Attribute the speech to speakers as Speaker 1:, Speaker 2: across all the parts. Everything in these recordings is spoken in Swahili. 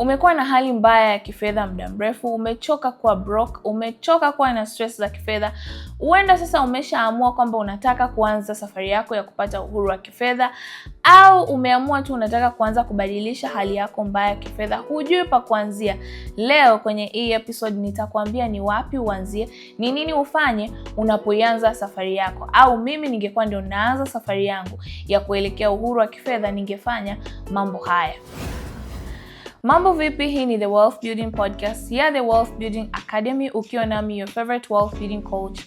Speaker 1: Umekuwa na hali mbaya ya kifedha muda mrefu, umechoka kuwa broke, umechoka kuwa na stress za kifedha. Huenda sasa umeshaamua kwamba unataka kuanza safari yako ya kupata uhuru wa kifedha, au umeamua tu unataka kuanza kubadilisha hali yako mbaya ya kifedha, hujui pa kuanzia. Leo kwenye hii episode nitakwambia ni wapi uanzie, ni nini ufanye unapoanza safari yako. Au mimi ningekuwa ndio naanza safari yangu ya kuelekea uhuru wa kifedha, ningefanya mambo haya. Mambo vipi? Hii ni The Wealth Building Podcast ya The Wealth Building Academy, ukiwa nami your favorite wealth building coach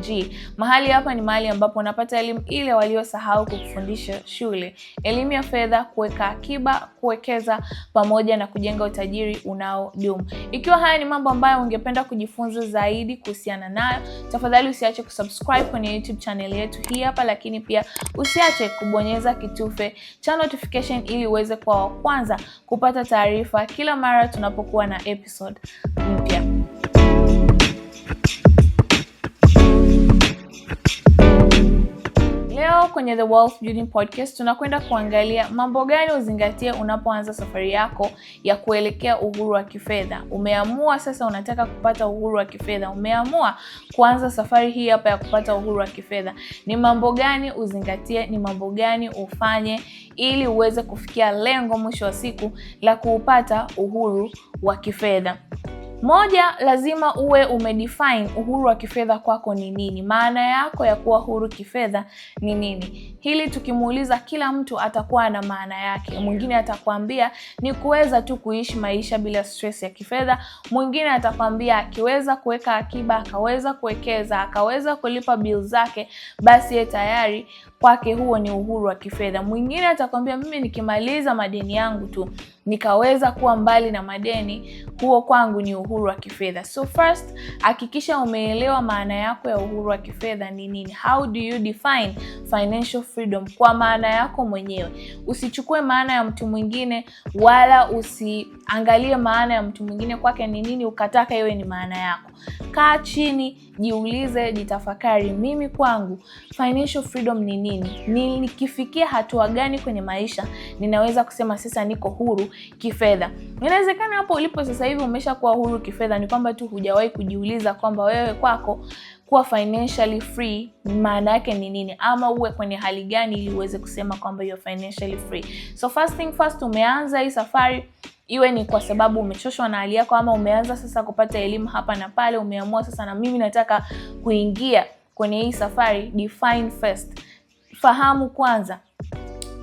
Speaker 1: G. Mahali hapa ni mahali ambapo unapata elimu ile waliosahau kukufundisha shule. Elimu ya fedha, kuweka akiba, kuwekeza pamoja na kujenga utajiri unaodumu. Ikiwa haya ni mambo ambayo ungependa kujifunza zaidi kuhusiana nayo, tafadhali usiache kusubscribe kwenye YouTube channel yetu hii hapa, lakini pia usiache kubonyeza kitufe cha notification ili uweze kuwa wa kwanza kupata taarifa kila mara tunapokuwa na episode mpya. Leo kwenye The Wealth Building Podcast tunakwenda kuangalia mambo gani uzingatie unapoanza safari yako ya kuelekea uhuru wa kifedha. Umeamua sasa unataka kupata uhuru wa kifedha, umeamua kuanza safari hii hapa ya kupata uhuru wa kifedha. Ni mambo gani uzingatie, ni mambo gani ufanye ili uweze kufikia lengo mwisho wa siku la kuupata uhuru wa kifedha. Moja, lazima uwe umedefine uhuru wa kifedha kwako ni nini. Maana yako ya kuwa huru kifedha ni nini? Hili tukimuuliza kila mtu atakuwa na maana yake. Mwingine atakwambia ni kuweza tu kuishi maisha bila stress ya kifedha. Mwingine atakwambia akiweza kuweka akiba, akaweza kuwekeza, akaweza kulipa bills zake, basi yeye tayari kwake huo ni uhuru wa kifedha. Mwingine atakwambia mimi nikimaliza madeni yangu tu, nikaweza kuwa mbali na madeni, huo kwangu ni uhuru wa kifedha. So first, hakikisha umeelewa maana yako ya uhuru wa kifedha ni nini. How do you define financial freedom kwa maana yako mwenyewe? Usichukue maana ya mtu mwingine, wala usiangalie maana ya mtu mwingine kwake ni nini ukataka iwe ni maana yako. Kaa chini, jiulize, jitafakari, mimi kwangu financial freedom ni nini? Nikifikia hatua gani kwenye maisha ninaweza kusema sasa niko huru kifedha? Inawezekana hapo ulipo sasa hivi umeshakuwa huru kifedha, ni kwamba tu hujawahi kujiuliza kwamba wewe kwako kuwa financially free maana yake ni nini, ama uwe kwenye hali gani ili uweze kusema kwamba you're financially free. So first thing first, umeanza hii safari, iwe ni kwa sababu umechoshwa na hali yako, ama umeanza sasa kupata elimu hapa na pale, umeamua sasa na mimi nataka kuingia kwenye hii safari. Define first. Fahamu kwanza,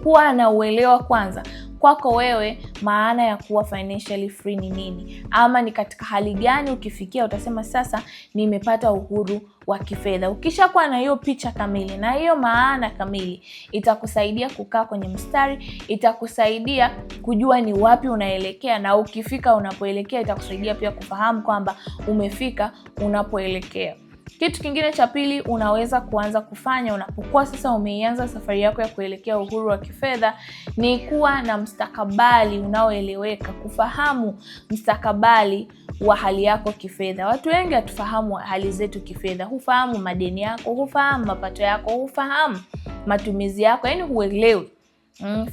Speaker 1: kuwa na uelewa kwanza kwako wewe maana ya kuwa financially free ni nini, ama ni katika hali gani ukifikia utasema sasa nimepata uhuru wa kifedha. Ukishakuwa na hiyo picha kamili na hiyo maana kamili, itakusaidia kukaa kwenye mstari, itakusaidia kujua ni wapi unaelekea, na ukifika unapoelekea itakusaidia pia kufahamu kwamba umefika unapoelekea. Kitu kingine cha pili unaweza kuanza kufanya unapokuwa sasa umeianza safari yako ya kuelekea uhuru wa kifedha ni kuwa na mustakabali unaoeleweka, kufahamu mustakabali wa hali yako kifedha. Watu wengi hatufahamu hali zetu kifedha. Hufahamu madeni yako, hufahamu mapato yako, hufahamu matumizi yako, yaani huelewi.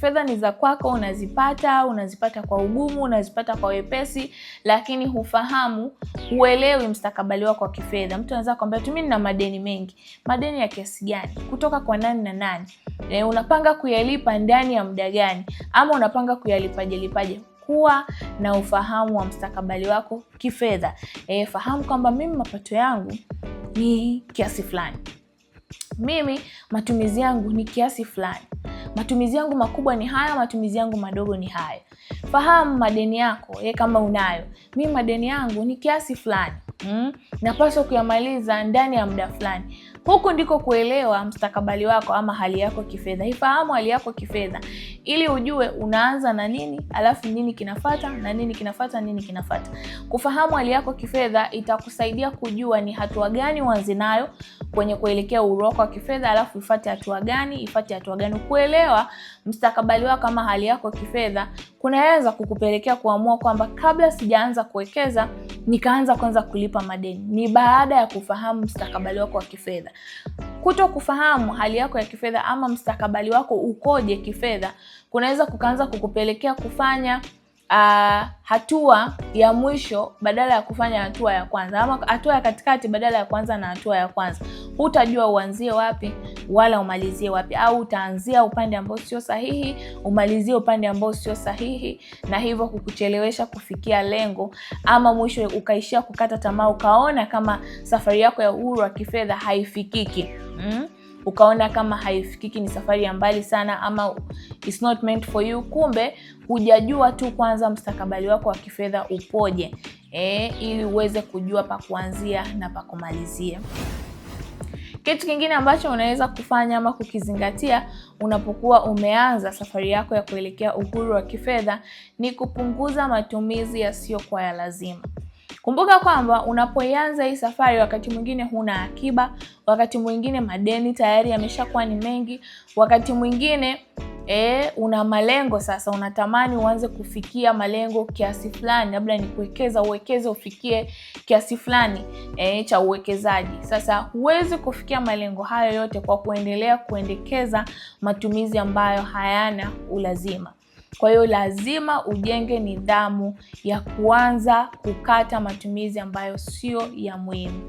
Speaker 1: Fedha ni za kwako, unazipata kwa ugumu, unazipata kwa wepesi, lakini huelewi mustakabali wako wa kifedha. Mtu anaweza kwambia tu mimi nina madeni mengi. Madeni ya kiasi gani? Kutoka kwa nani na nani? Unapanga kuyalipa ndani ya muda gani? Ama unapanga kuyalipaje? Kuwa na ufahamu wa mustakabali wako kifedha. Fahamu kwamba mimi mapato yangu ni kiasi fulani. Mimi matumizi yangu ni kiasi fulani. Matumizi yangu makubwa ni haya, matumizi yangu madogo ni haya. Fahamu madeni yako, kama unayo. Mimi madeni yangu ni kiasi fulani. Napaswa kuyamaliza ndani ya muda fulani. Huku ndiko kuelewa mustakabali wako ama hali yako kifedha. Ifahamu hali yako kifedha ili ujue unaanza na nini, alafu nini kinafuata, na nini kinafuata, nini kinafuata. Kufahamu hali yako kifedha itakusaidia kujua ni hatua gani uanze nayo kwenye kuelekea uhuru wako wa kifedha, alafu ifuate hatua gani. Kuelewa mustakabali wako kama hali yako kifedha kunaweza kukupelekea kuamua kwamba kabla sijaanza kuwekeza nikaanza kwanza kulipa madeni. Ni baada ya kufahamu mustakabali wako wa kifedha. Kuto kufahamu hali yako ya kifedha ama mustakabali wako ukoje kifedha kunaweza kukaanza kukupelekea kufanya hatua ya mwisho badala ya kufanya hatua ya kwanza, ama hatua ya katikati badala ya kwanza na hatua ya kwanza. Hutajua uanzie wapi wala umalizie wapi, au utaanzia upande ambao sio sahihi umalizie upande ambao sio sahihi, na hivyo kukuchelewesha kufikia lengo, ama mwisho ukaishia kukata tamaa, ukaona kama safari yako ya uhuru wa kifedha haifikiki. Ukaona kama haifikiki, ni safari ya mbali sana, ama it's not meant for you. Kumbe hujajua tu kwanza mustakabali wako wa kifedha upoje, ili uweze kujua pa kuanzia na pa kumalizia. Kitu kingine ambacho unaweza kufanya ama kukizingatia unapokuwa umeanza safari yako ya kuelekea uhuru wa kifedha ni kupunguza matumizi yasiyokuwa ya lazima. Kumbuka kwamba unapoanza hii safari, wakati mwingine huna akiba, wakati mwingine madeni tayari yameshakuwa ni mengi, wakati mwingine una malengo sasa, unatamani uanze kufikia malengo kiasi fulani, labda ni uwekeze ufikie kiasi fulani cha uwekezaji. Sasa huwezi kufikia malengo hayo yote kwa kuendelea kuendekeza matumizi ambayo hayana ulazima. Kwa hiyo lazima ujenge nidhamu ya kuanza kukata matumizi ambayo sio ya muhimu.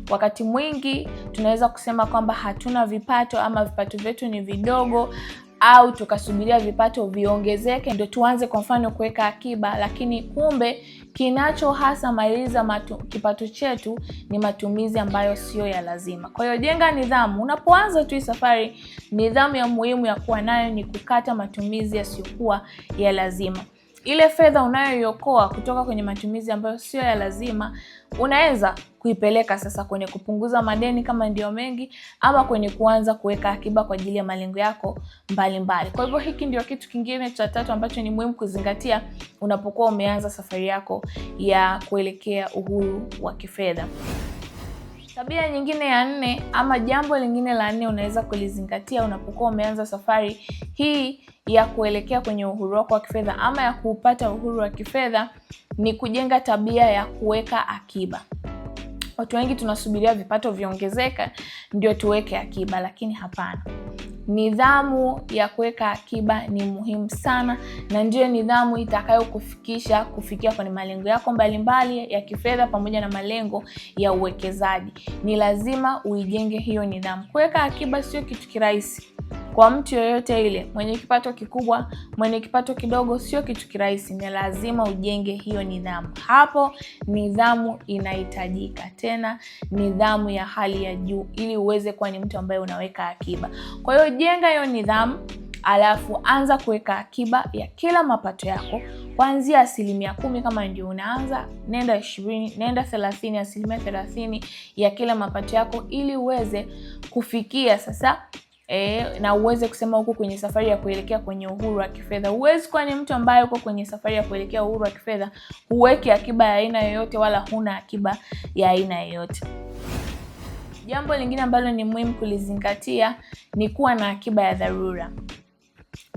Speaker 1: Wakati mwingi tunaweza kusema kwamba hatuna vipato, ama vipato vyetu ni vidogo, au tukasubiria vipato viongezeke ndio tuanze kwa mfano kuweka akiba, lakini kumbe kinacho hasa maliza kipato chetu ni matumizi ambayo sio ya lazima. Kwa hiyo jenga nidhamu unapoanza tu safari. Nidhamu ya muhimu ya kuwa nayo ni kukata matumizi yasiyokuwa ya lazima. Ile fedha unayoiokoa kutoka kwenye matumizi ambayo sio ya lazima, unaweza kuipeleka sasa kwenye kupunguza madeni kama ndio mengi, ama kwenye kuanza kuweka akiba kwa ajili ya malengo yako mbalimbali. Kwa hivyo hiki ndio kitu kingine cha tatu ambacho ni muhimu kuzingatia unapokuwa umeanza safari yako ya kuelekea uhuru wa kifedha. Tabia nyingine ya 4 ama jambo lingine la 4 unaweza kulizingatia unapokuwa umeanza safari hii ya kuelekea kwenye uhuru wako wa kifedha, ama ya kuupata uhuru wa kifedha, ni kujenga tabia ya kuweka akiba. Watu wengi tunasubiria vipato viongezeka ndio tuweke akiba, lakini hapana. Nidhamu ya kuweka akiba ni muhimu sana, na ndio nidhamu kufikia kwenye malengo yako mbalimbali ya kifedha pamoja na malengo ya uwekezaji. Ni lazima uijenge hiyo nidhamu. Kuweka akiba sio kitu kirahisi. Kwa mtu yoyote ile, mwenye kipato kikubwa, mwenye kipato kidogo, sio kitu kirahisi. Ni lazima ujenge hiyo nidhamu. Hapo nidhamu inahitajika, tena nidhamu ya hali ya juu, ili uweze kuwa ni mtu ambaye unaweka akiba. Kwa hiyo jenga hiyo nidhamu, alafu anza kuweka akiba ya kila mapato yako, kuanzia 10% kama ndio unaanza, nenda 20, nenda 30, 30% ya kila mapato yako, ili uweze kufikia sasa na uweze kusema huko kwenye safari ya kuelekea kwenye uhuru wa kifedha. Huwezi kuwa ni mtu ambaye uko kwenye safari ya kuelekea uhuru wa kifedha huweki akiba ya aina yoyote, wala huna akiba ya aina yoyote. Jambo lingine ambalo ni muhimu kulizingatia ni kuwa na akiba ya dharura.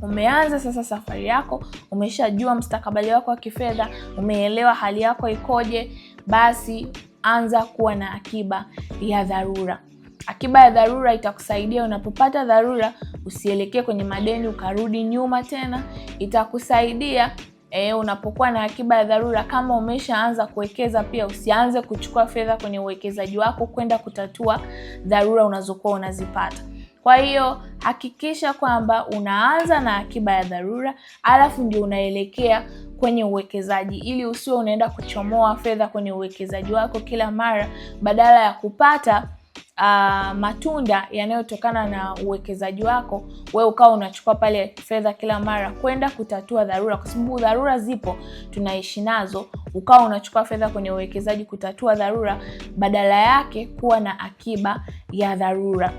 Speaker 1: Umeanza sasa safari yako, umeshajua mustakabali wako wa kifedha, umeelewa hali yako ikoje, basi anza kuwa na akiba ya dharura. Akiba ya dharura itakusaidia unapopata dharura usielekee kwenye madeni ukarudi nyuma tena. Itakusaidia unapokuwa na akiba ya dharura, kama umeshaanza kuwekeza pia usianze kuchukua fedha kwenye uwekezaji wako kwenda kutatua dharura unazokuwa unazipata. Kwa hiyo hakikisha kwamba unaanza na akiba ya dharura, alafu ndio unaelekea kwenye uwekezaji, ili usiwe unaenda kuchomoa fedha kwenye uwekezaji wako kila mara, badala ya kupata matunda yanayotokana na uwekezaji wako, wewe ukawa unachukua pale fedha kila mara kwenda kutatua dharura, kwa sababu dharura zipo, tunaishi nazo. Ukawa unachukua fedha kwenye uwekezaji kutatua dharura, badala yake kuwa na akiba ya dharura.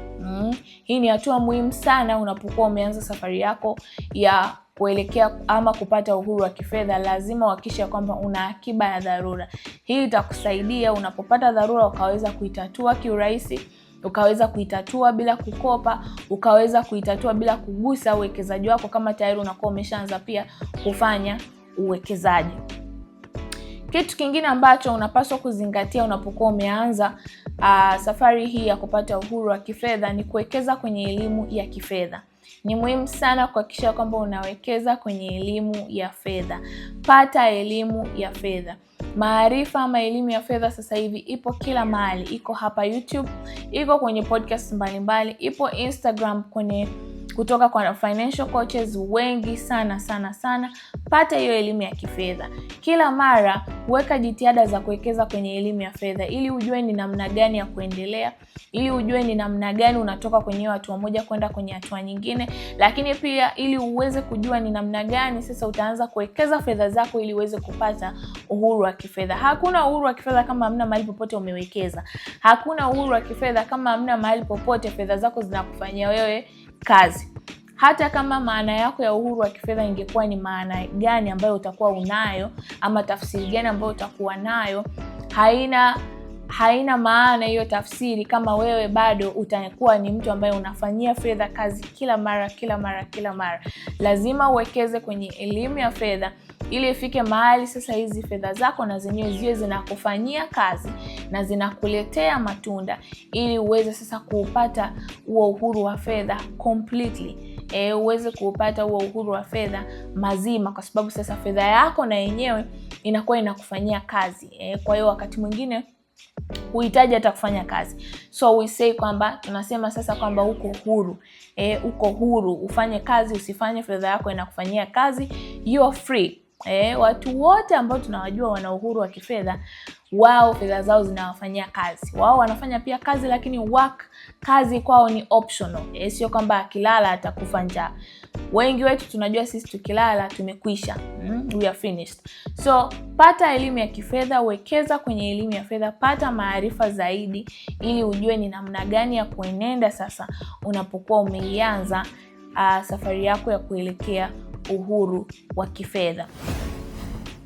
Speaker 1: Hii ni hatua muhimu sana unapokuwa umeanza safari yako ya kuelekea ama kupata uhuru wa kifedha. Lazima uhakikishe kwamba una akiba ya dharura. Hii itakusaidia unapopata dharura ukaweza kuitatua kiurahisi, ukaweza kuitatua bila kukopa, ukaweza kuitatua bila kugusa uwekezaji wako kama tayari unakuwa umeshaanza pia kufanya uwekezaji. Kitu kingine ambacho unapaswa kuzingatia unapokuwa umeanza safari hii ya kupata uhuru wa kifedha ni kuwekeza kwenye elimu ya kifedha. Ni muhimu sana kuhakikisha kwamba unawekeza kwenye elimu ya fedha. Pata elimu ya fedha. Maarifa ama elimu ya fedha sasa hivi ipo kila mahali. Iko hapa YouTube, iko kwenye podcast mbalimbali, ipo Instagram kutoka kwa financial coaches wengi sana. Pata hiyo elimu ya kifedha. Kila mara weka jitihada za kuwekeza kwenye elimu ya fedha ili ujue ni namna gani ya kuendelea, ili ujue ni namna gani unatoka kwenye hatua moja kwenda kwenye hatua nyingine, lakini pia ili uweze kujua ni namna gani sasa utaanza kuwekeza fedha zako ili uweze kupata uhuru wa kifedha. Hakuna uhuru wa kifedha kama hamna mahali popote umewekeza. Hakuna uhuru wa kifedha kama hamna mahali popote fedha zako zinakufanyia wewe kazi. Hata kama maana yako ya uhuru wa kifedha ingekuwa ni maana gani ambayo utakuwa unayo ama tafsiri gani ambayo utakuwa nayo, haina maana hiyo tafsiri kama wewe bado utakuwa ni mtu ambaye unafanyia fedha kazi kila mara. Lazima uwekeze kwenye elimu ya fedha ili ifike mahali sasa hizi fedha zako na zenyewe ziwe zinakufanyia kazi na zinakuletea matunda, ili uweze sasa kuupata huo uhuru wa fedha completely. Uweze kuupata huo uhuru wa fedha mazima, kwa sababu sasa fedha yako na yenyewe inakuwa inakufanyia kazi. Kwa hiyo wakati mwingine uhitaji hata kufanya kazi. So we say kwamba tunasema sasa kwamba uko huru ufanye kazi usifanye, fedha yako inakufanyia kazi, you are free. Watu wote ambao tunawajua wana uhuru wa kifedha, wao fedha zao zinawafanyia kazi. Wao wanafanya pia kazi, lakini kazi kwao ni optional. Sio kwamba akilala atakufa njaa. Wengi wetu tunajua sisi tukilala tumekwisha. We are finished. So pata elimu ya kifedha, wekeza kwenye elimu ya fedha, pata maarifa zaidi ili ujue ni namna gani ya kuenenda sasa unapokuwa umeianza safari yako ya kuelekea uhuru wa kifedha.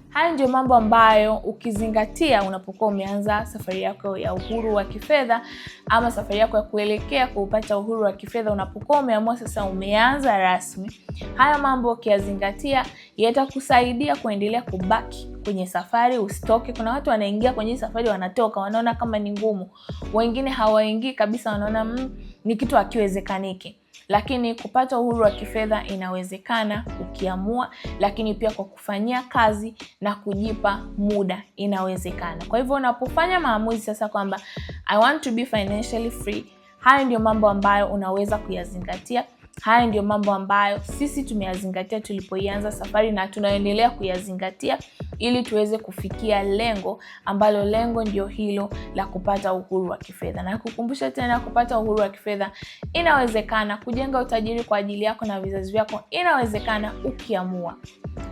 Speaker 1: Haya ndio mambo ambayo ukizingatia unapokuwa umeanza safari yako ya uhuru wa kifedha ama safari yako ya kuelekea kupata uhuru wa kifedha, unapokuwa umeamua sasa umeanza rasmi. Haya mambo ukiyazingatia yatakusaidia kuendelea kubaki kwenye safari, usitoke. Kuna watu wanaingia kwenye safari wanatoka, wanaona kama ni ngumu. Wengine hawaingii kabisa, wanaona ni kitu hakiwezekaniki. Lakini kupata uhuru wa kifedha inawezekana ukiamua, lakini pia kwa kufanyia kazi na kujipa muda inawezekana. Kwa hivyo unapofanya maamuzi sasa kwamba I want to be financially free, haya ndio mambo ambayo unaweza kuyazingatia. Haya ndio mambo ambayo sisi tumeyazingatia tulipoianza safari na tunaendelea kuyazingatia ili tuweze kufikia lengo ambalo lengo ndio hilo la kupata uhuru wa kifedha. Na kukumbusha tena, kupata uhuru wa kifedha inawezekana. Kujenga utajiri kwa ajili yako na vizazi vyako inawezekana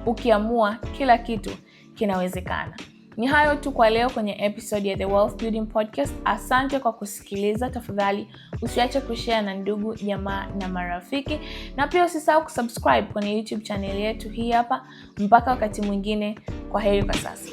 Speaker 1: ukiamua, kila kitu kinawezekana. Ni hayo tu kwa leo kwenye episode ya The Wealth Building Podcast. Asante kwa kusikiliza. Tafadhali usiache kushare na ndugu, jamaa na marafiki, na pia usisahau kusubscribe kwenye YouTube channel yetu hii hapa. Mpaka wakati mwingine, kwa heri kwa sasa.